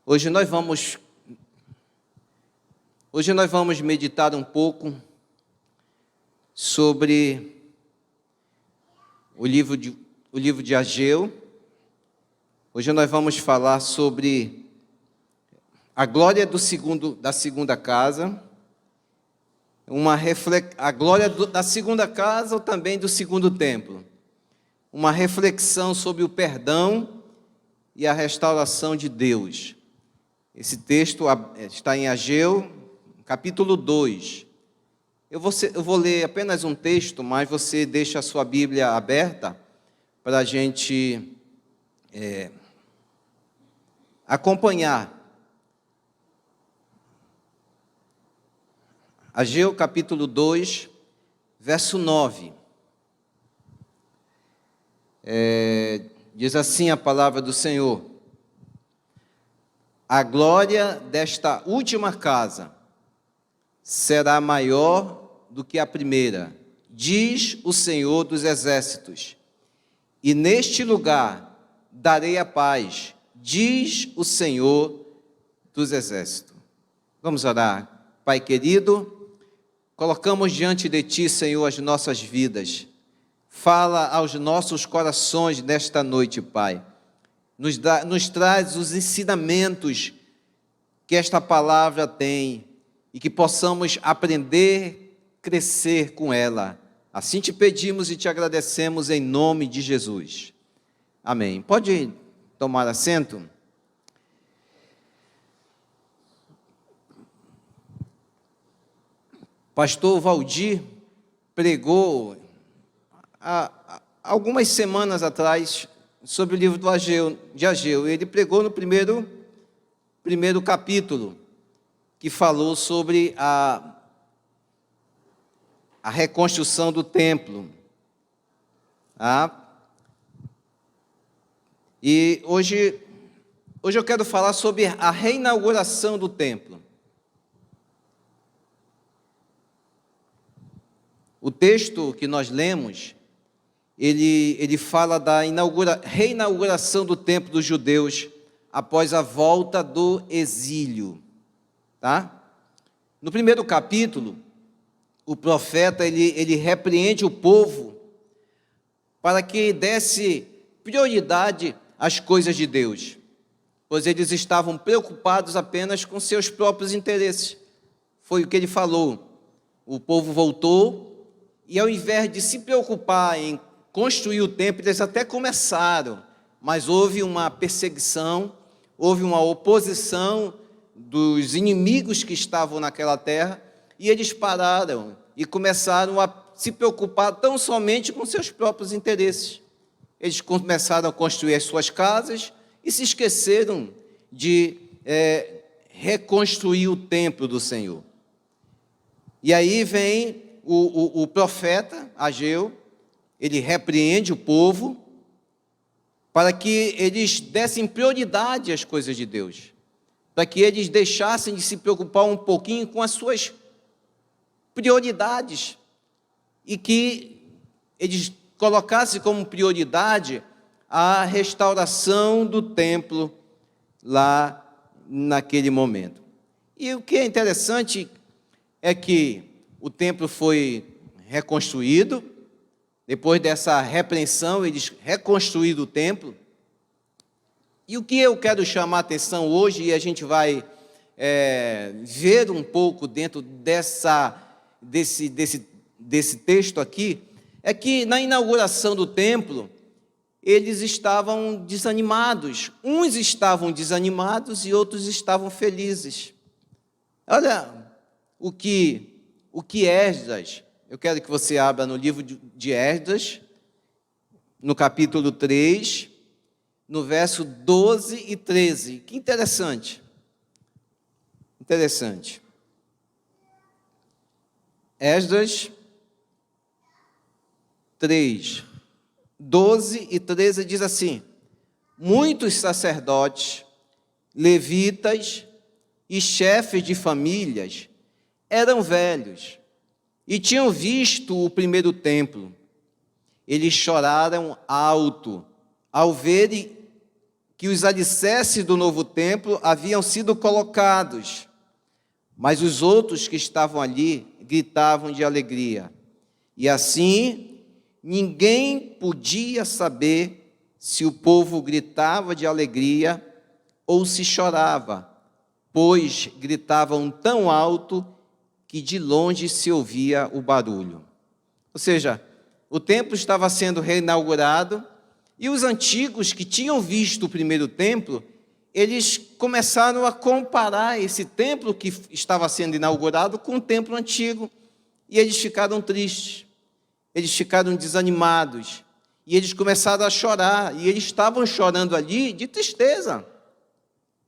Hoje nós vamos meditar um pouco sobre o livro de Ageu. Hoje nós vamos falar sobre a glória da segunda casa, a glória da segunda casa ou também do segundo templo. Uma reflexão sobre o perdão e a restauração de Deus. Esse texto está em Ageu, capítulo 2. Eu vou ler apenas um texto, mas você deixa a sua Bíblia aberta para a gente acompanhar. Ageu, capítulo 2, verso 9. Diz assim a palavra do Senhor: a glória desta última casa será maior do que a primeira, diz o Senhor dos Exércitos, e neste lugar darei a paz, diz o Senhor dos Exércitos. Vamos orar. Pai querido, colocamos diante de Ti, Senhor, as nossas vidas. Fala aos nossos corações nesta noite, Pai. Nos traz os ensinamentos que esta palavra tem e que possamos aprender, crescer com ela. Assim te pedimos e te agradecemos em nome de Jesus. Amém. Pode tomar assento? Pastor Valdir pregou há algumas semanas atrás sobre o livro de Ageu. Ele pregou no primeiro capítulo, que falou sobre a reconstrução do templo. E hoje eu quero falar sobre a reinauguração do templo. O texto que nós lemos, ele fala da reinauguração do templo dos judeus após a volta do exílio. No primeiro capítulo, o profeta ele repreende o povo para que desse prioridade às coisas de Deus, pois eles estavam preocupados apenas com seus próprios interesses. Foi o que ele falou. O povo voltou e, ao invés de se preocupar em construir o templo, eles até começaram, mas houve uma perseguição, houve uma oposição dos inimigos que estavam naquela terra, e eles pararam e começaram a se preocupar tão somente com seus próprios interesses. Eles começaram a construir as suas casas e se esqueceram de reconstruir o templo do Senhor. E aí vem o profeta Ageu. Ele repreende o povo para que eles dessem prioridade às coisas de Deus, para que eles deixassem de se preocupar um pouquinho com as suas prioridades e que eles colocassem como prioridade a restauração do templo lá naquele momento. E o que é interessante é que o templo foi reconstruído. Depois dessa repreensão, eles reconstruíram o templo. E o que eu quero chamar a atenção hoje, e a gente vai ver um pouco dentro desse texto aqui, é que na inauguração do templo, eles estavam desanimados. Uns estavam desanimados e outros estavam felizes. Olha o que Esdras... Eu quero que você abra no livro de Esdras, no capítulo 3, no verso 12 e 13. Que interessante. Interessante. Esdras 3, 12 e 13 diz assim: muitos sacerdotes, levitas e chefes de famílias eram velhos e tinham visto o primeiro templo. Eles choraram alto ao verem que os alicerces do novo templo haviam sido colocados, mas os outros que estavam ali gritavam de alegria. E assim, ninguém podia saber se o povo gritava de alegria ou se chorava, pois gritavam tão alto que de longe se ouvia o barulho. Ou seja, o templo estava sendo reinaugurado e os antigos que tinham visto o primeiro templo, eles começaram a comparar esse templo que estava sendo inaugurado com o templo antigo e eles ficaram tristes, eles ficaram desanimados e eles começaram a chorar e eles estavam chorando ali de tristeza.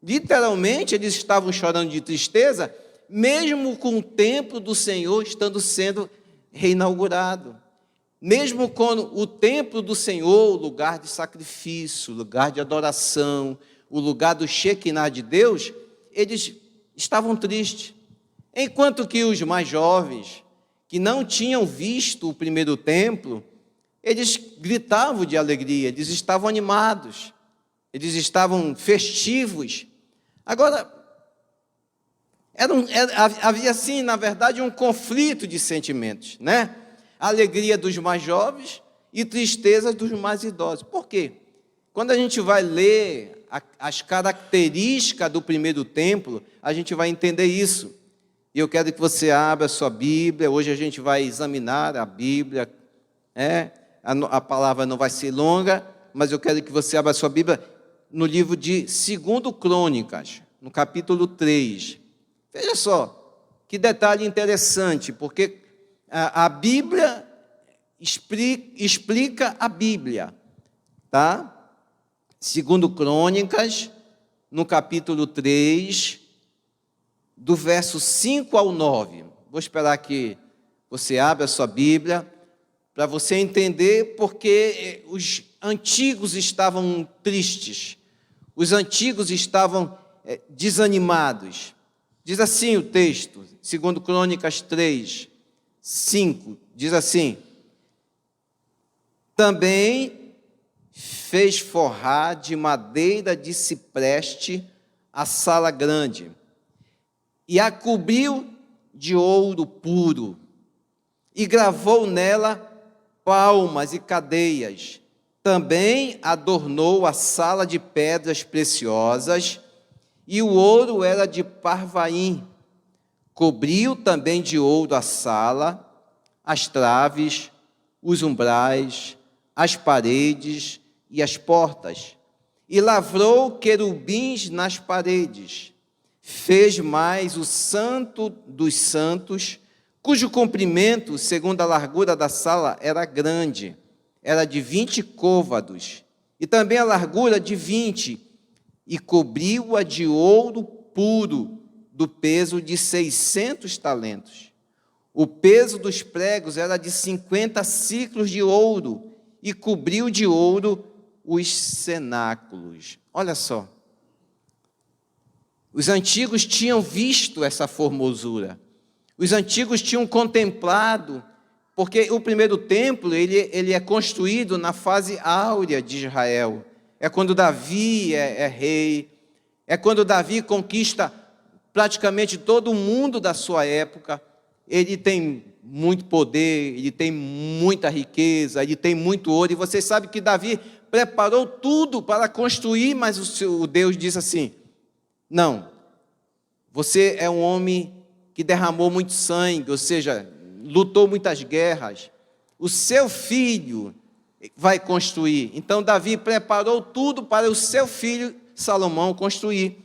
Literalmente, eles estavam chorando de tristeza, mesmo com o templo do Senhor estando sendo reinaugurado. Mesmo quando o templo do Senhor, o lugar de sacrifício, o lugar de adoração, o lugar do Shekinah de Deus, eles estavam tristes. Enquanto que os mais jovens, que não tinham visto o primeiro templo, eles gritavam de alegria, eles estavam animados, eles estavam festivos. Agora, havia assim, na verdade, um conflito de sentimentos, né? A alegria dos mais jovens e tristeza dos mais idosos. Por quê? Quando a gente vai ler as características do primeiro templo, a gente vai entender isso. E eu quero que você abra a sua Bíblia. Hoje a gente vai examinar a Bíblia. A palavra não vai ser longa, mas eu quero que você abra a sua Bíblia no livro de 2 Crônicas, no capítulo 3. Veja só, que detalhe interessante, porque a Bíblia explica a Bíblia, tá? 2 Crônicas, no capítulo 3, do verso 5 ao 9. Vou esperar que você abra a sua Bíblia, para você entender porque os antigos estavam tristes, os antigos estavam desanimados. Diz assim o texto, 2 Crônicas 3, 5, diz assim: também fez forrar de madeira de cipreste a sala grande, e a cobriu de ouro puro, e gravou nela palmas e cadeias. Também adornou a sala de pedras preciosas, e o ouro era de Parvaim. Cobriu também de ouro a sala, as traves, os umbrais, as paredes e as portas. E lavrou querubins nas paredes. Fez mais o santo dos santos, cujo comprimento, segundo a largura da sala, era grande, era de 20 côvados, e também a largura de 20, e cobriu-a de ouro puro, do peso de 600 talentos. O peso dos pregos era de 50 siclos de ouro, e cobriu de ouro os cenáculos. Olha só, os antigos tinham visto essa formosura, os antigos tinham contemplado, porque o primeiro templo ele é construído na fase áurea de Israel. É quando Davi é rei, é quando Davi conquista praticamente todo o mundo da sua época. Ele tem muito poder, ele tem muita riqueza, ele tem muito ouro. E você sabe que Davi preparou tudo para construir, mas o Deus disse assim: não, você é um homem que derramou muito sangue, ou seja, lutou muitas guerras. O seu filho vai construir. Então Davi preparou tudo para o seu filho Salomão construir.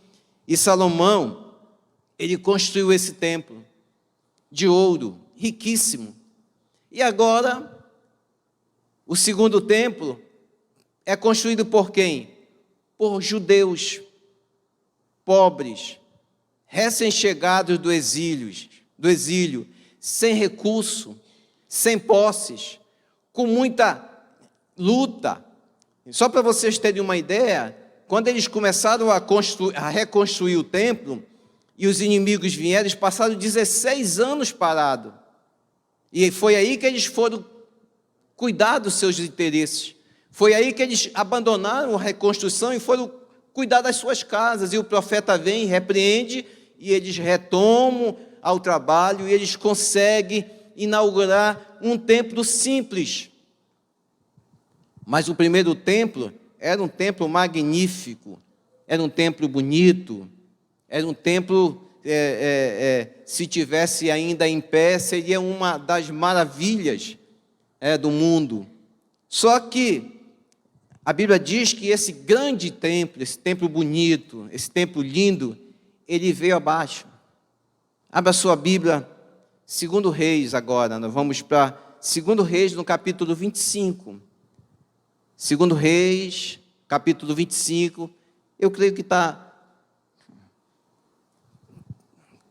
E Salomão, ele construiu esse templo de ouro, riquíssimo. E agora, o segundo templo é construído por quem? Por judeus, pobres, recém-chegados do exílio, sem recurso, sem posses, com muita luta. Só para vocês terem uma ideia, quando eles começaram a reconstruir o templo, e os inimigos vieram, eles passaram 16 anos parados. E foi aí que eles foram cuidar dos seus interesses. Foi aí que eles abandonaram a reconstrução e foram cuidar das suas casas. E o profeta vem, repreende, e eles retomam ao trabalho, e eles conseguem inaugurar um templo simples. Mas o primeiro templo era um templo magnífico, era um templo bonito, era um templo, se tivesse ainda em pé, seria uma das maravilhas do mundo. Só que a Bíblia diz que esse grande templo, esse templo bonito, esse templo lindo, ele veio abaixo. Abra sua Bíblia, 2 Reis agora, nós vamos para 2 Reis no capítulo 25. 2 Reis, capítulo 25, eu creio que está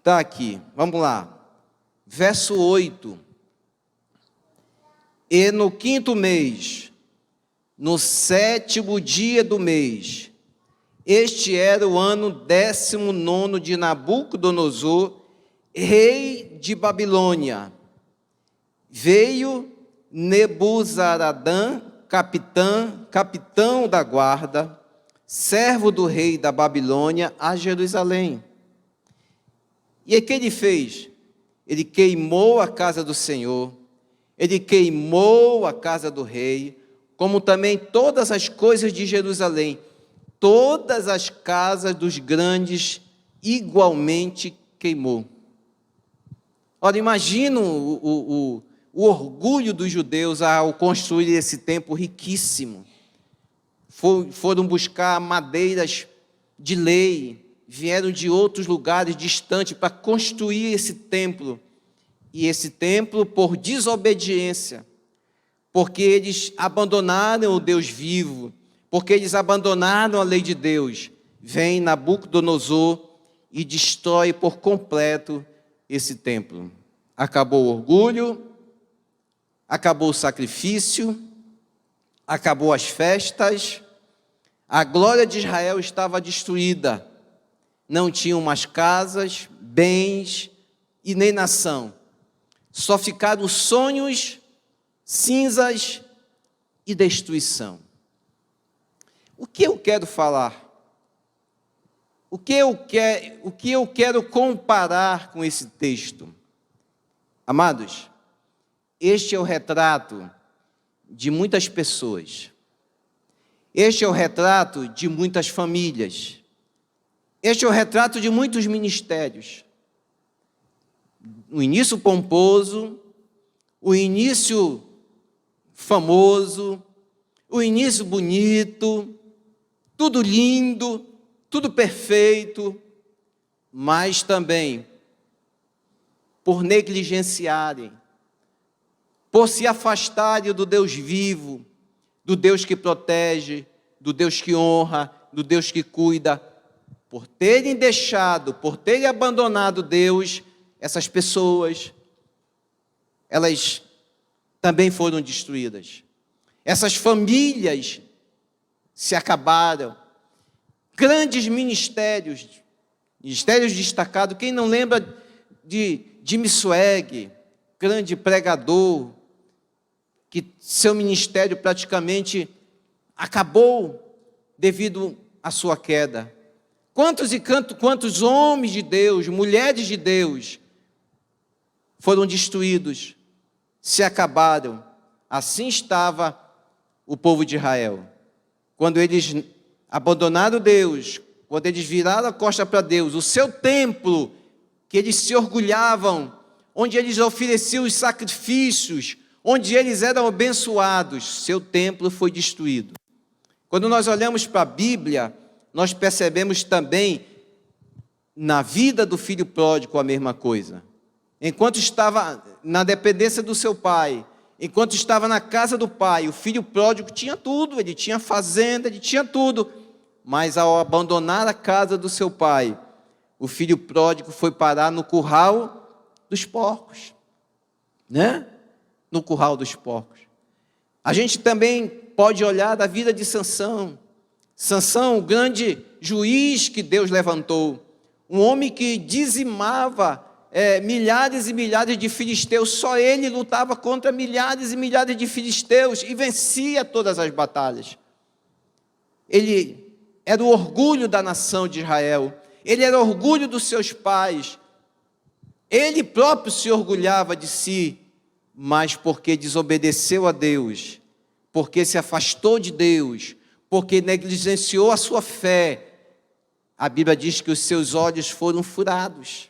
aqui, vamos lá, verso 8. E no 5º mês, no 7º dia do mês, este era o ano 19º de Nabucodonosor, rei de Babilônia. Veio Nebuzaradã, capitão da guarda, servo do rei da Babilônia, a Jerusalém. E o que ele fez? Ele queimou a casa do Senhor, ele queimou a casa do rei, como também todas as coisas de Jerusalém, todas as casas dos grandes igualmente queimou. Ora, imagina o orgulho dos judeus ao construir esse templo riquíssimo. Foram buscar madeiras de lei, vieram de outros lugares distantes para construir esse templo. E esse templo, por desobediência, porque eles abandonaram o Deus vivo, porque eles abandonaram a lei de Deus, vem Nabucodonosor e destrói por completo esse templo. Acabou o orgulho, acabou o sacrifício, acabou as festas, a glória de Israel estava destruída. Não tinham mais casas, bens e nem nação. Só ficaram sonhos, cinzas e destruição. O que eu quero falar? O que eu quero comparar com esse texto? Amados, este é o retrato de muitas pessoas. Este é o retrato de muitas famílias. Este é o retrato de muitos ministérios. O início pomposo, o início famoso, o início bonito, tudo lindo, tudo perfeito, mas também por negligenciarem, por se afastarem do Deus vivo, do Deus que protege, do Deus que honra, do Deus que cuida, por terem deixado, por terem abandonado Deus, essas pessoas, elas também foram destruídas. Essas famílias se acabaram. Grandes ministérios destacados. Quem não lembra de Jimmy Swaggart, grande pregador, que seu ministério praticamente acabou devido à sua queda. Quantos homens de Deus, mulheres de Deus, foram destruídos, se acabaram. Assim estava o povo de Israel. Quando eles abandonaram Deus, quando eles viraram a costa para Deus, o seu templo, que eles se orgulhavam, onde eles ofereciam os sacrifícios, onde eles eram abençoados, seu templo foi destruído. Quando nós olhamos para a Bíblia, nós percebemos também na vida do filho pródigo a mesma coisa. Enquanto estava na dependência do seu pai, enquanto estava na casa do pai, o filho pródigo tinha tudo, ele tinha fazenda, ele tinha tudo, mas ao abandonar a casa do seu pai, o filho pródigo foi parar no curral dos porcos, né? No curral dos porcos. A gente também pode olhar da vida de Sansão. Sansão, o grande juiz que Deus levantou, um homem que dizimava milhares e milhares de filisteus, só ele lutava contra milhares e milhares de filisteus e vencia todas as batalhas. Ele era o orgulho da nação de Israel, ele era orgulho dos seus pais, ele próprio se orgulhava de si, mas porque desobedeceu a Deus, porque se afastou de Deus, porque negligenciou a sua fé, a Bíblia diz que os seus olhos foram furados,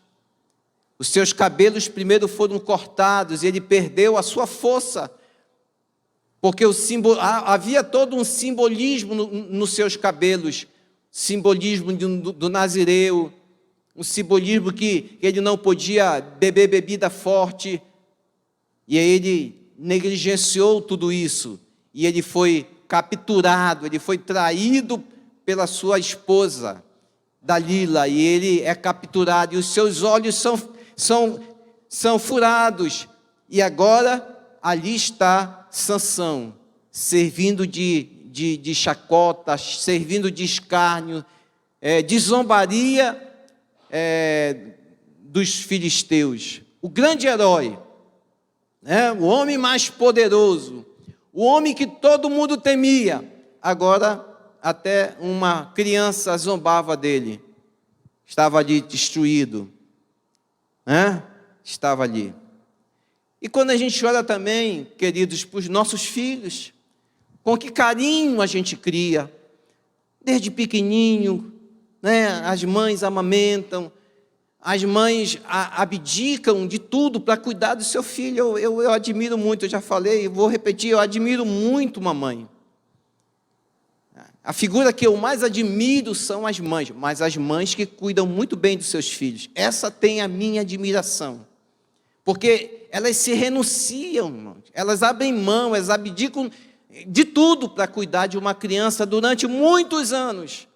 os seus cabelos primeiro foram cortados, e ele perdeu a sua força, porque havia todo um simbolismo nos seus cabelos, simbolismo do nazireu, um simbolismo que ele não podia beber bebida forte, e aí ele negligenciou tudo isso, e ele foi capturado, ele foi traído pela sua esposa, Dalila, e ele é capturado, e os seus olhos são furados, e agora ali está Sansão, servindo de chacota, servindo de escárnio, de zombaria dos filisteus. O grande herói, o homem mais poderoso, o homem que todo mundo temia, agora até uma criança zombava dele, estava ali destruído, estava ali. E quando a gente olha também, queridos, para os nossos filhos, com que carinho a gente cria, desde pequenininho, as mães amamentam, as mães abdicam de tudo para cuidar do seu filho. Eu admiro muito, eu já falei, vou repetir, eu admiro muito uma mãe. A figura que eu mais admiro são as mães, mas as mães que cuidam muito bem dos seus filhos. Essa tem a minha admiração, porque elas se renunciam, irmãos. Elas abrem mão, elas abdicam de tudo para cuidar de uma criança durante muitos anos.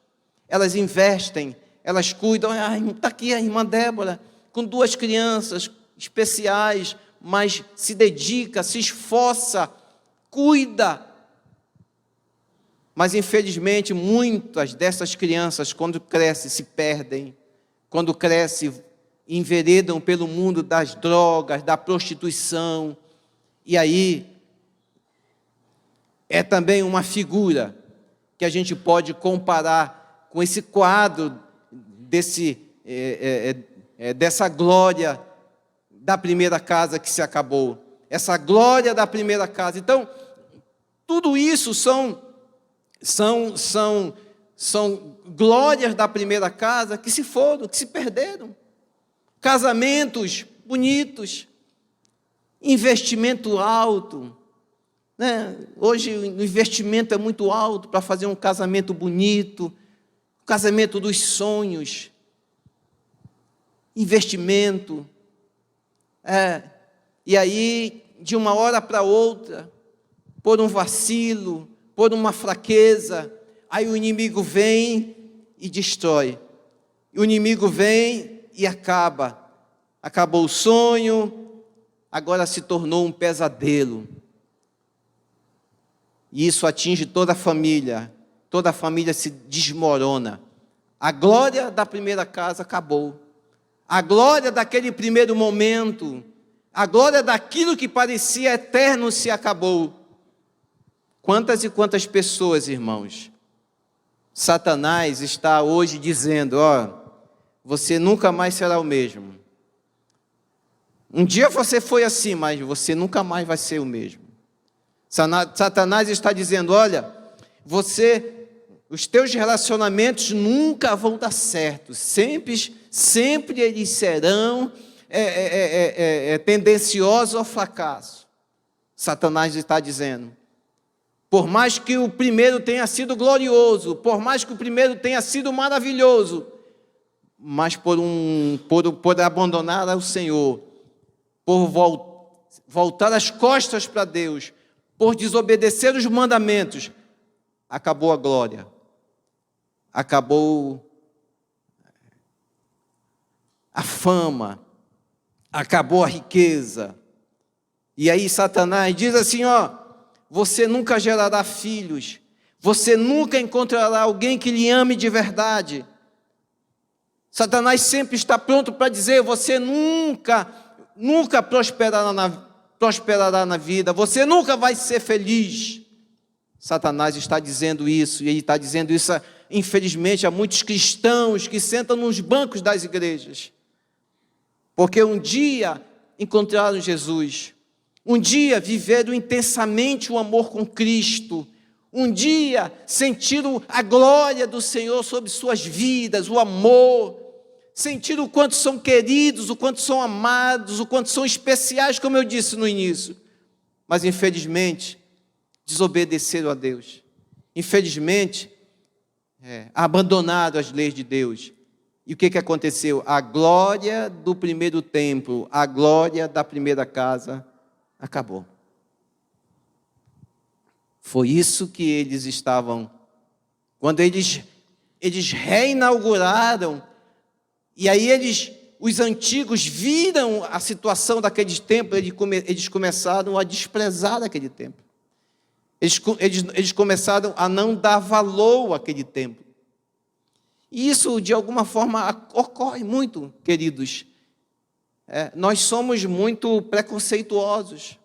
Elas investem, elas cuidam. Está aqui a irmã Débora, com 2 crianças especiais, mas se dedica, se esforça, cuida. Mas infelizmente muitas dessas crianças, quando crescem, se perdem, quando crescem, enveredam pelo mundo das drogas, da prostituição, e aí é também uma figura que a gente pode comparar com esse quadro dessa glória da primeira casa que se acabou, essa glória da primeira casa. Então, tudo isso são glórias da primeira casa que se foram, que se perderam. Casamentos bonitos, investimento alto, Hoje o investimento é muito alto para fazer um casamento bonito, um casamento dos sonhos, investimento, e aí de uma hora para outra, por um vacilo, por uma fraqueza, aí o inimigo vem e destrói, o inimigo vem e acabou o sonho, agora se tornou um pesadelo, e isso atinge toda a família se desmorona, a glória da primeira casa acabou, a glória daquele primeiro momento, a glória daquilo que parecia eterno se acabou. Quantas e quantas pessoas, irmãos, Satanás está hoje dizendo, você nunca mais será o mesmo. Um dia você foi assim, mas você nunca mais vai ser o mesmo. Satanás está dizendo, olha, os teus relacionamentos nunca vão dar certo, sempre eles serão tendenciosos ao fracasso. Satanás está dizendo, por mais que o primeiro tenha sido glorioso, por mais que o primeiro tenha sido maravilhoso, mas por abandonar ao Senhor, por voltar as costas para Deus, por desobedecer os mandamentos, acabou a glória, acabou a fama, acabou a riqueza. E aí Satanás diz assim, você nunca gerará filhos, você nunca encontrará alguém que lhe ame de verdade. Satanás sempre está pronto para dizer, você nunca prosperará na vida, você nunca vai ser feliz. Satanás está dizendo isso, e ele está dizendo isso infelizmente, há muitos cristãos que sentam nos bancos das igrejas, porque um dia encontraram Jesus, um dia viveram intensamente o amor com Cristo, um dia sentiram a glória do Senhor sobre suas vidas, o amor, sentiram o quanto são queridos, o quanto são amados, o quanto são especiais, como eu disse no início, mas infelizmente desobedeceram a Deus, infelizmente abandonaram as leis de Deus. E o que aconteceu? A glória do primeiro templo, a glória da primeira casa acabou. Foi isso que eles estavam, quando eles reinauguraram, e aí os antigos viram a situação daqueles templos, eles começaram a desprezar aquele templo. Eles começaram a não dar valor àquele templo. E isso, de alguma forma, ocorre muito, queridos. Nós somos muito preconceituosos.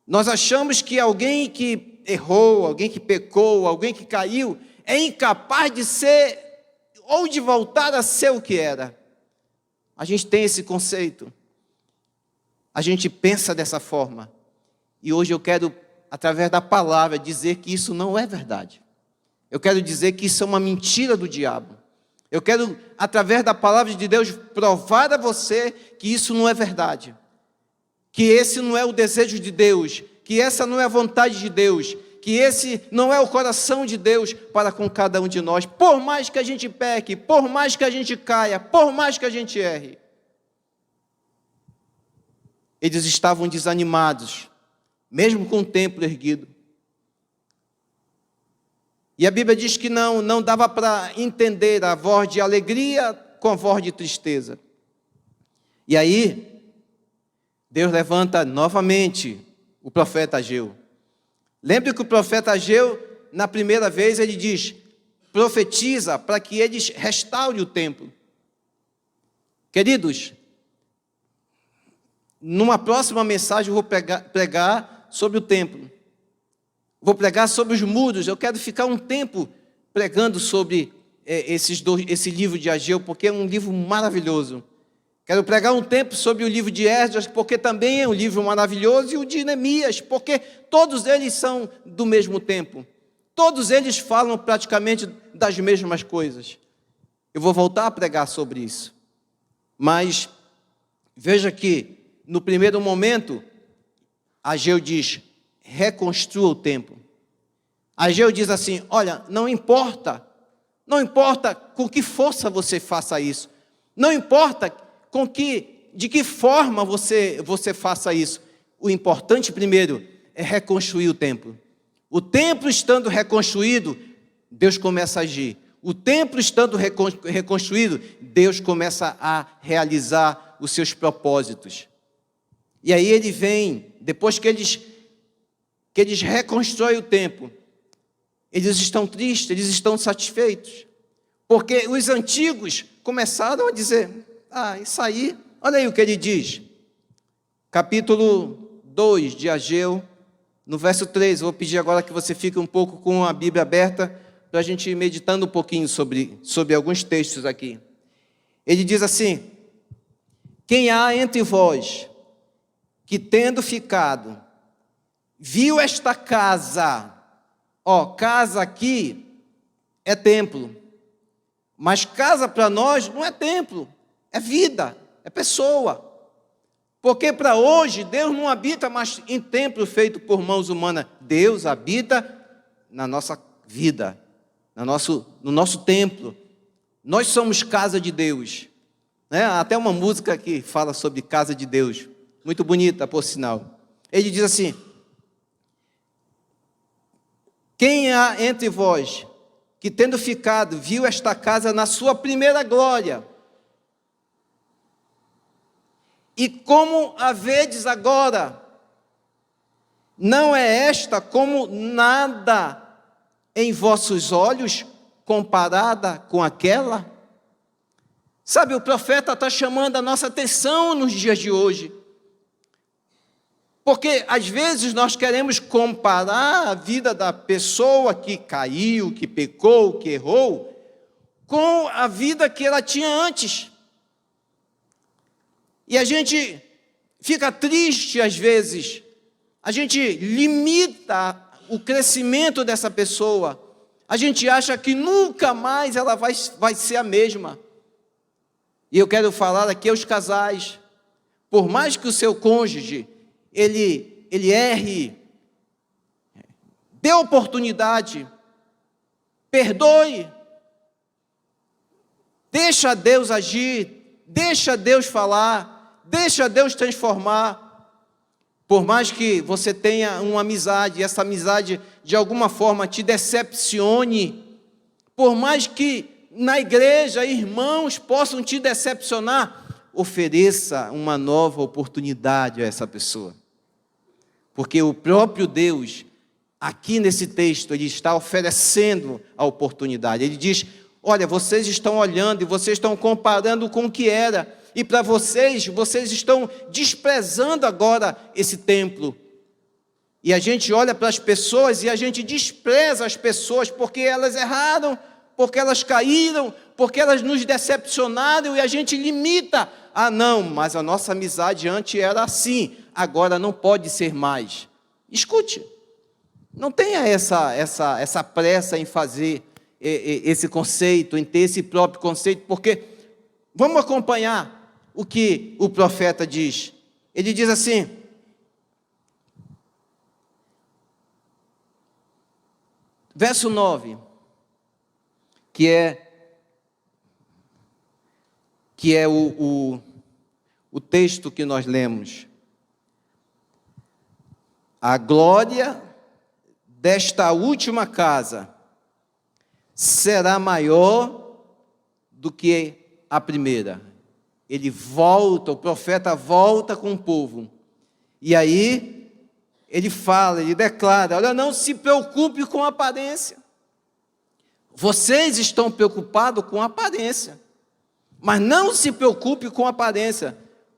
Nós achamos que alguém que errou, alguém que pecou, alguém que caiu, é incapaz de ser, ou de voltar a ser o que era. A gente tem esse conceito. A gente pensa dessa forma. E hoje eu quero, através da palavra, dizer que isso não é verdade. Eu quero dizer que isso é uma mentira do diabo. Eu quero, através da palavra de Deus, provar a você que isso não é verdade. Que esse não é o desejo de Deus, que essa não é a vontade de Deus, que esse não é o coração de Deus para com cada um de nós, por mais que a gente peque, por mais que a gente caia, por mais que a gente erre. Eles estavam desanimados, mesmo com o templo erguido. E a Bíblia diz que não dava para entender a voz de alegria com a voz de tristeza. E aí, Deus levanta novamente o profeta Ageu. Lembre que o profeta Ageu, na primeira vez, ele diz, profetiza para que eles restaurem o templo. Queridos, numa próxima mensagem eu vou pregar sobre o templo. Vou pregar sobre os muros. Eu quero ficar um tempo pregando sobre esse livro de Ageu, porque é um livro maravilhoso. Quero pregar um tempo sobre o livro de Esdras, porque também é um livro maravilhoso, e o de Neemias, porque todos eles são do mesmo tempo. Todos eles falam praticamente das mesmas coisas. Eu vou voltar a pregar sobre isso. Mas veja que, no primeiro momento, Ageu diz, reconstrua o templo. Ageu diz assim, olha, não importa com que força você faça isso, não importa de que forma você faça isso, o importante primeiro é reconstruir o templo. O templo estando reconstruído, Deus começa a agir. O templo estando reconstruído, Deus começa a realizar os seus propósitos. E aí ele vem, depois que eles reconstroem o templo, eles estão tristes, eles estão satisfeitos, porque os antigos começaram a dizer, isso aí, olha aí o que ele diz, capítulo 2 de Ageu, no verso 3, eu vou pedir agora que você fique um pouco com a Bíblia aberta, para a gente ir meditando um pouquinho sobre alguns textos aqui. Ele diz assim, quem há entre vós, que tendo ficado, viu esta casa, casa aqui é templo, mas casa para nós não é templo, é vida, é pessoa, porque para hoje Deus não habita mais em templo feito por mãos humanas, Deus habita na nossa vida, no nosso templo, nós somos casa de Deus, né? Até uma música que fala sobre casa de Deus, muito bonita por sinal, ele diz assim, quem há entre vós, que tendo ficado, viu esta casa na sua primeira glória, e como a vedes agora, não é esta como nada em vossos olhos, comparada com aquela? Sabe, o profeta está chamando a nossa atenção nos dias de hoje. Porque às vezes nós queremos comparar a vida da pessoa que caiu, que pecou, que errou, com a vida que ela tinha antes. E a gente fica triste às vezes, a gente limita o crescimento dessa pessoa, a gente acha que nunca mais ela vai ser a mesma. E eu quero falar aqui aos casais, por mais que o seu cônjuge, ele erre, dê oportunidade, perdoe, deixa Deus agir, deixa Deus falar, deixa Deus transformar. Por mais que você tenha uma amizade, e essa amizade de alguma forma te decepcione, por mais que na igreja irmãos possam te decepcionar, ofereça uma nova oportunidade a essa pessoa. Porque o próprio Deus, aqui nesse texto, Ele está oferecendo a oportunidade. Ele diz, olha, vocês estão olhando e vocês estão comparando com o que era. E para vocês estão desprezando agora esse templo. E a gente olha para as pessoas e a gente despreza as pessoas porque elas erraram, porque elas caíram, porque elas nos decepcionaram e a gente limita. Ah, não, mas a nossa amizade antes era assim, agora não pode ser mais. Escute, não tenha essa pressa em fazer esse conceito, em ter esse próprio conceito, porque vamos acompanhar o que o profeta diz. Ele diz assim, verso 9, que é o texto que nós lemos. A glória desta última casa será maior do que a primeira. Ele volta, o profeta volta com o povo. E aí, ele fala, ele declara, olha, não se preocupe com a aparência. Vocês estão preocupados com a aparência. Mas não se preocupe com a aparência,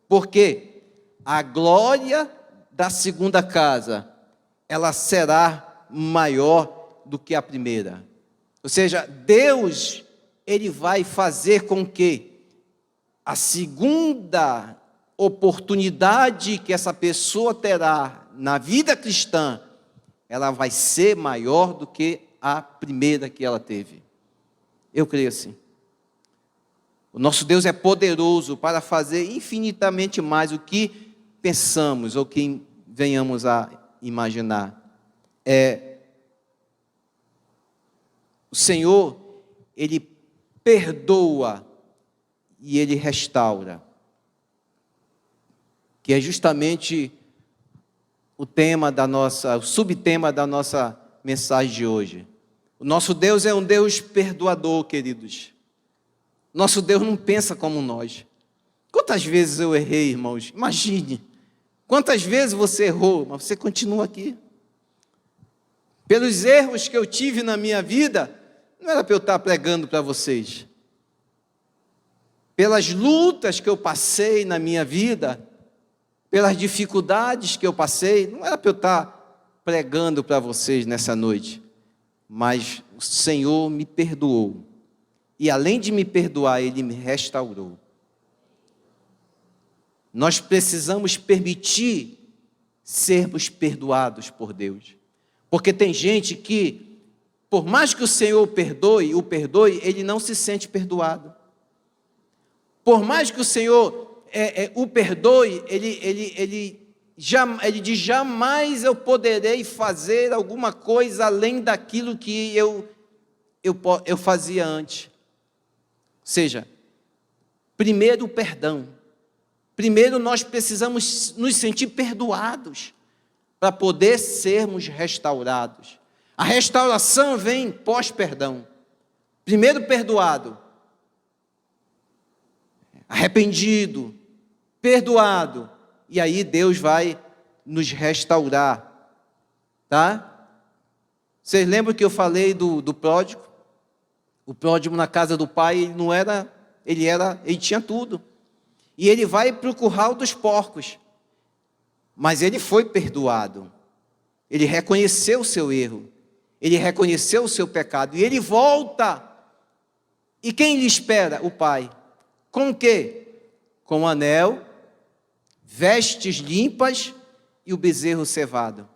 porque a glória da segunda casa, ela será maior do que a primeira. Ou seja, Deus, Ele vai fazer com que a segunda oportunidade que essa pessoa terá na vida cristã, ela vai ser maior do que a primeira que ela teve. Eu creio assim. O nosso Deus é poderoso para fazer infinitamente mais do que pensamos ou que venhamos a imaginar. O Senhor, Ele perdoa e Ele restaura, que é justamente o subtema da nossa mensagem de hoje. O nosso Deus é um Deus perdoador, queridos. Nosso Deus não pensa como nós. Quantas vezes eu errei, irmãos? Imagine. Quantas vezes você errou, mas você continua aqui. Pelos erros que eu tive na minha vida, não era para eu estar pregando para vocês. Pelas lutas que eu passei na minha vida, pelas dificuldades que eu passei, não era para eu estar pregando para vocês nessa noite. Mas o Senhor me perdoou. E além de me perdoar, Ele me restaurou. Nós precisamos permitir sermos perdoados por Deus. Porque tem gente que, por mais que o Senhor o perdoe, Ele não se sente perdoado. Por mais que o Senhor o perdoe, Ele diz, jamais eu poderei fazer alguma coisa além daquilo que eu fazia antes. Ou seja, primeiro o perdão. Primeiro nós precisamos nos sentir perdoados para poder sermos restaurados. A restauração vem pós-perdão. Primeiro perdoado, arrependido, perdoado, e aí Deus vai nos restaurar, tá? Vocês lembram que eu falei do pródigo? O pródigo na casa do pai, ele tinha tudo. E ele vai para o curral dos porcos. mas ele foi perdoado. Ele reconheceu o seu erro, ele reconheceu o seu pecado, e ele volta. E quem lhe espera? O pai. Com o quê? Com o anel, vestes limpas e o bezerro cevado.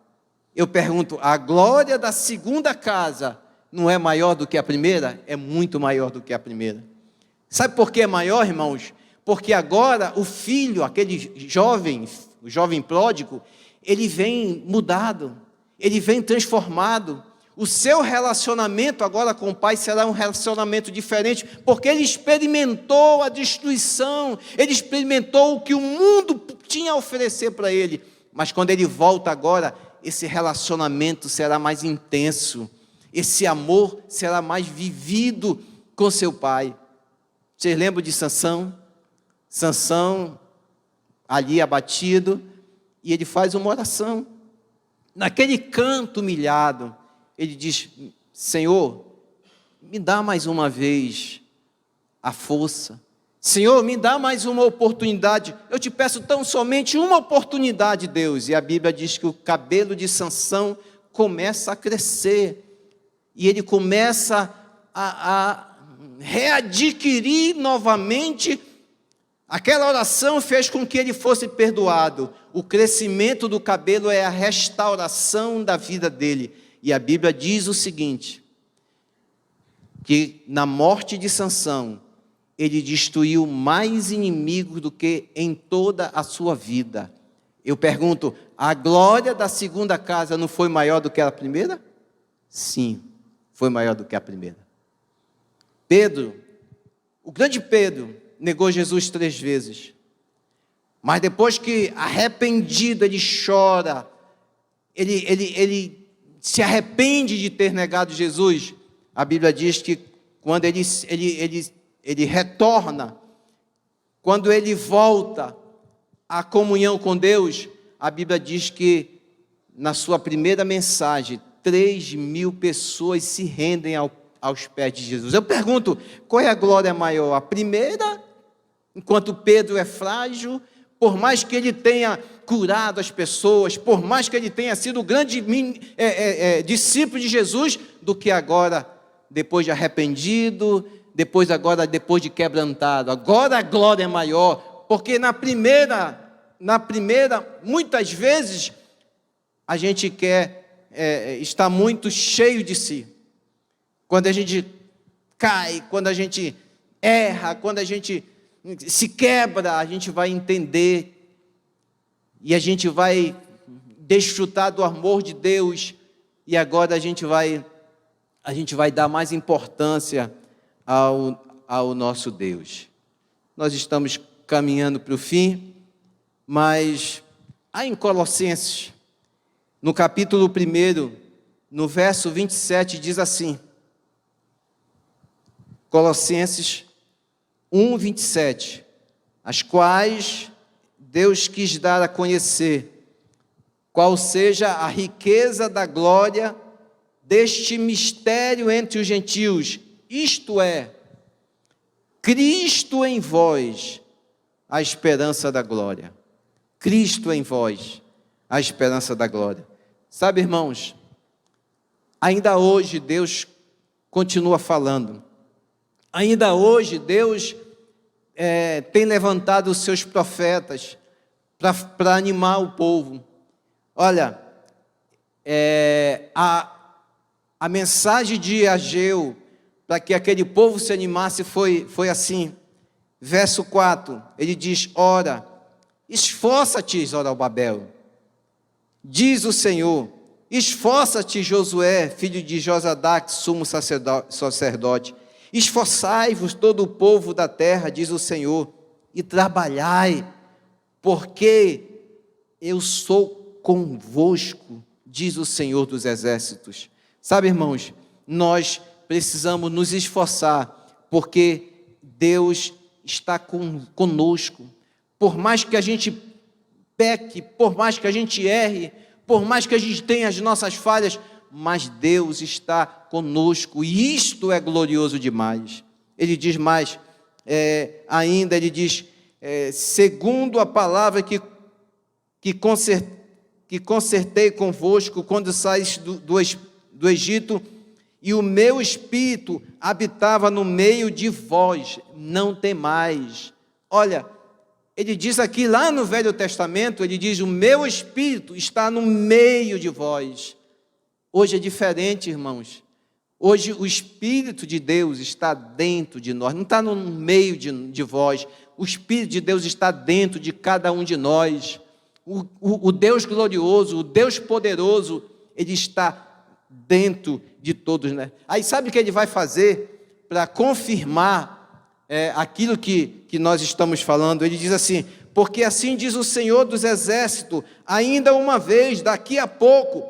Eu pergunto, a glória da segunda casa não é maior do que a primeira? É muito maior do que a primeira. Sabe por que é maior, irmãos? Porque agora o filho, aquele jovem, o jovem pródigo, ele vem mudado, ele vem transformado. O seu relacionamento agora com o pai será um relacionamento diferente, porque ele experimentou a destruição, ele experimentou o que o mundo tinha a oferecer para ele. Mas quando ele volta agora, esse relacionamento será mais intenso, esse amor será mais vivido com seu pai. Vocês lembram de Sansão? Sansão, ali abatido, e ele faz uma oração. Naquele canto humilhado, ele diz: Senhor, me dá mais uma vez a força. Senhor, me dá mais uma oportunidade. Eu te peço tão somente uma oportunidade, Deus. E a Bíblia diz que o cabelo de Sansão começa a crescer. E ele começa a readquirir novamente. Aquela oração fez com que ele fosse perdoado. O crescimento do cabelo é a restauração da vida dele. E a Bíblia diz o seguinte, que na morte de Sansão, ele destruiu mais inimigos do que em toda a sua vida. Eu pergunto, a glória da segunda casa não foi maior do que a primeira? Sim, foi maior do que a primeira. Pedro, o grande Pedro, negou Jesus 3 vezes. Mas depois que arrependido, ele chora, ele se arrepende de ter negado Jesus. A Bíblia diz que quando ele retorna, quando ele volta à comunhão com Deus, a Bíblia diz que na sua primeira mensagem, 3.000 pessoas se rendem aos pés de Jesus. Eu pergunto, qual é a glória maior? A primeira, enquanto Pedro é frágil, por mais que ele tenha curado as pessoas, por mais que ele tenha sido o grande discípulo de Jesus, do que agora, depois de arrependido, depois de quebrantado. Agora a glória é maior, porque na primeira, muitas vezes, a gente quer estar muito cheio de si. Quando a gente cai, quando a gente erra, quando a gente se quebra, a gente vai entender e a gente vai desfrutar do amor de Deus, e agora a gente vai dar mais importância ao nosso Deus. Nós estamos caminhando para o fim, mas aí em Colossenses, no capítulo 1, no verso 27, diz assim, Colossenses 1, 27, as quais Deus quis dar a conhecer, qual seja a riqueza da glória deste mistério entre os gentios, isto é, Cristo em vós, a esperança da glória. Cristo em vós, a esperança da glória. Sabe, irmãos, ainda hoje Deus continua falando. Ainda hoje Deus tem levantado os seus profetas para animar o povo. Olha, a mensagem de Ageu, para que aquele povo se animasse, foi assim. Verso 4, ele diz, ora, esforça-te, Zorobabel, diz o Senhor, esforça-te, Josué, filho de Josadac, sumo sacerdote, esforçai-vos todo o povo da terra, diz o Senhor, e trabalhai, porque eu sou convosco, diz o Senhor dos exércitos. Sabe, irmãos, nós precisamos nos esforçar, porque Deus está conosco. Por mais que a gente peque, por mais que a gente erre, por mais que a gente tenha as nossas falhas, mas Deus está conosco, e isto é glorioso demais. Ele diz mais, ainda ele diz, segundo a palavra que que concertei convosco quando saísse do Egito, e o meu espírito habitava no meio de vós, não temais. Olha, ele diz aqui, lá no Velho Testamento, ele diz, o meu espírito está no meio de vós. Hoje é diferente, irmãos. Hoje o Espírito de Deus está dentro de nós, não está no meio de vós. O Espírito de Deus está dentro de cada um de nós. O Deus glorioso, o Deus poderoso, Ele está dentro de todos, né? Aí sabe o que Ele vai fazer para confirmar aquilo que nós estamos falando? Ele diz assim, porque assim diz o Senhor dos Exércitos, ainda uma vez, daqui a pouco,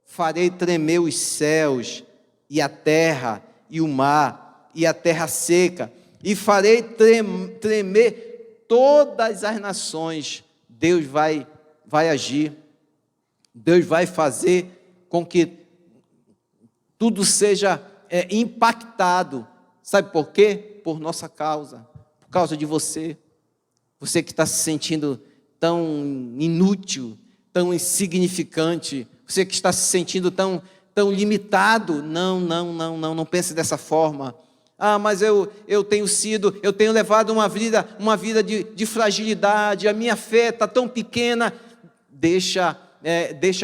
farei tremer os céus, e a terra, e o mar, e a terra seca, e farei tremer todas as nações. Deus vai agir, Deus vai fazer com que tudo seja impactado. Sabe por quê? Por nossa causa, por causa de você. Você que está se sentindo tão inútil, tão insignificante, você que está se sentindo tão limitado, não pense dessa forma. Mas eu tenho levado uma vida de fragilidade, a minha fé está tão pequena. Deixa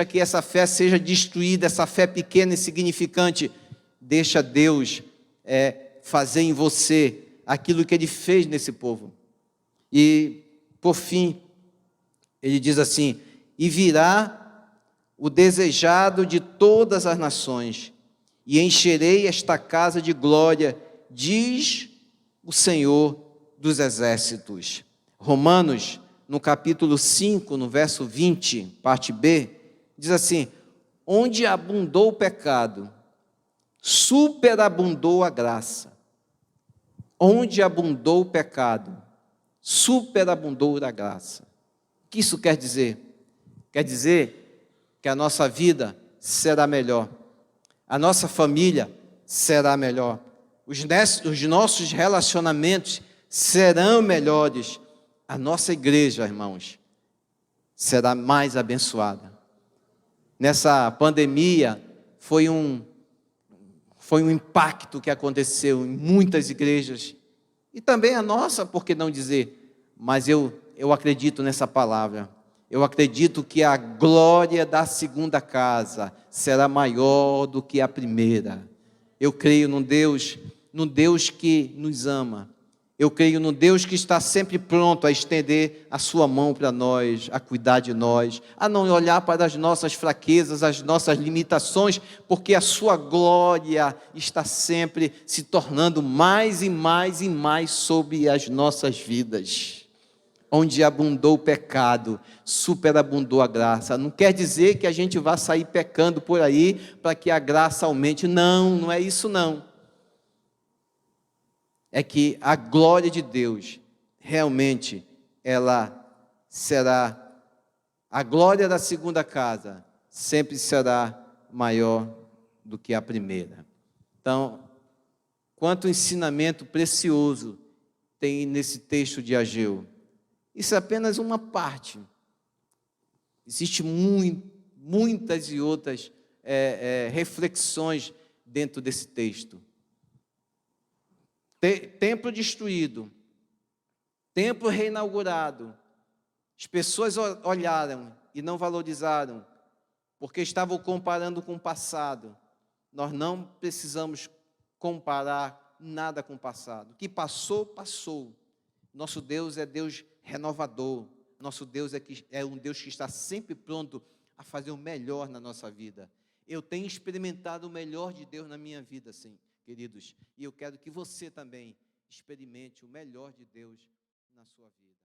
que essa fé seja destruída, essa fé pequena e insignificante. Deixa Deus fazer em você aquilo que Ele fez nesse povo. E, por fim, Ele diz assim, e virá o desejado de todas as nações, e encherei esta casa de glória, diz o Senhor dos Exércitos. Romanos, no capítulo 5, no verso 20, parte B, diz assim, onde abundou o pecado, superabundou a graça. Onde abundou o pecado, superabundou a graça. O que isso quer dizer? Quer dizer que a nossa vida será melhor, a nossa família será melhor, os nossos relacionamentos serão melhores, a nossa igreja, irmãos, será mais abençoada. Nessa pandemia, foi um impacto que aconteceu em muitas igrejas, e também a nossa, por que não dizer, mas eu acredito nessa palavra. Eu acredito que a glória da segunda casa será maior do que a primeira. Eu creio num Deus que nos ama. Eu creio num Deus que está sempre pronto a estender a sua mão para nós, a cuidar de nós, a não olhar para as nossas fraquezas, as nossas limitações, porque a sua glória está sempre se tornando mais e mais e mais sobre as nossas vidas. Onde abundou o pecado, superabundou a graça. Não quer dizer que a gente vá sair pecando por aí para que a graça aumente. Não é isso não. É que a glória de Deus, realmente, ela será, a glória da segunda casa, sempre será maior do que a primeira. Então, quanto ensinamento precioso tem nesse texto de Ageu. Isso é apenas uma parte. Existem muitas e outras reflexões dentro desse texto. Templo destruído, templo reinaugurado. As pessoas olharam e não valorizaram, porque estavam comparando com o passado. Nós não precisamos comparar nada com o passado. O que passou, passou. Nosso Deus é Deus renovador. Nosso Deus é um Deus que está sempre pronto a fazer o melhor na nossa vida. Eu tenho experimentado o melhor de Deus na minha vida, sim, queridos. E eu quero que você também experimente o melhor de Deus na sua vida.